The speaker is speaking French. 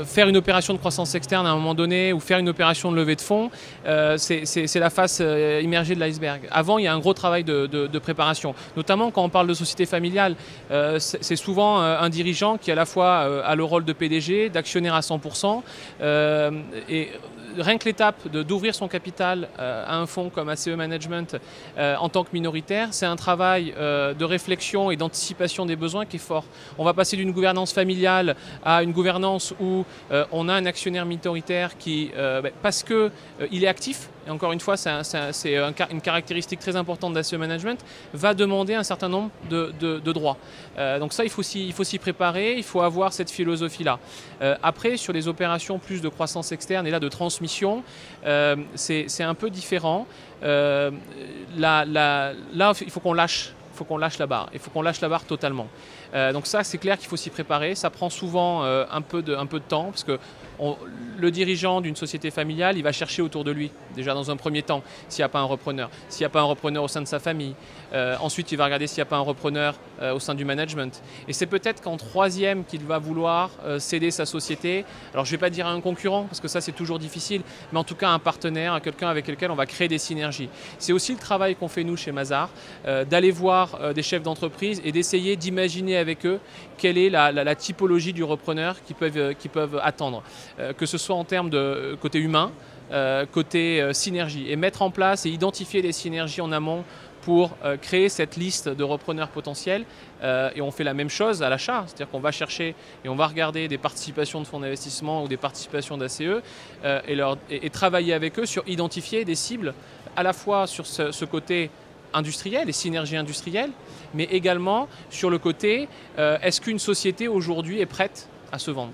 Faire une opération de croissance externe à un moment donné ou faire une opération de levée de fonds, c'est la face immergée de l'iceberg. Avant, il y a un gros travail de préparation. Notamment quand on parle de société familiale, c'est souvent un dirigeant qui à la fois a le rôle de PDG, d'actionnaire à 100%. Et rien que l'étape d'ouvrir son capital à un fonds comme ACE Management en tant que minoritaire, c'est un travail de réflexion et d'anticipation des besoins qui est fort. On va passer d'une gouvernance familiale à une gouvernance où on a un actionnaire minoritaire qui, parce qu'il est actif, et encore une fois c'est une caractéristique très importante d'ACE Management, va demander un certain nombre de droits. Donc ça, il faut s'y préparer, il faut avoir cette philosophie-là. Après, sur les opérations plus de croissance externe et là de transmission, c'est un peu différent. Là, il faut qu'on lâche. Il faut qu'on lâche la barre. Il faut qu'on lâche la barre totalement. Donc ça, c'est clair qu'il faut s'y préparer. Ça prend souvent un peu de temps parce que le dirigeant d'une société familiale, il va chercher autour de lui, déjà dans un premier temps, s'il n'y a pas un repreneur. S'il n'y a pas un repreneur au sein de sa famille. Ensuite, il va regarder s'il n'y a pas un repreneur au sein du management. Et c'est peut-être qu'en troisième qu'il va vouloir céder sa société. Alors, je ne vais pas dire à un concurrent, parce que ça, c'est toujours difficile, mais en tout cas, un partenaire, à quelqu'un avec lequel on va créer des synergies. C'est aussi le travail qu'on fait, nous, chez Mazars, d'aller voir des chefs d'entreprise et d'essayer d'imaginer avec eux quelle est la typologie du repreneur qu'ils peuvent attendre. Que ce soit en termes de côté humain, côté synergie, et mettre en place et identifier les synergies en amont pour créer cette liste de repreneurs potentiels. Et on fait la même chose à l'achat, c'est-à-dire qu'on va chercher et on va regarder des participations de fonds d'investissement ou des participations d'ACE et travailler avec eux sur identifier des cibles à la fois sur ce côté industriel, les synergies industrielles, mais également sur le côté est-ce qu'une société aujourd'hui est prête à se vendre ?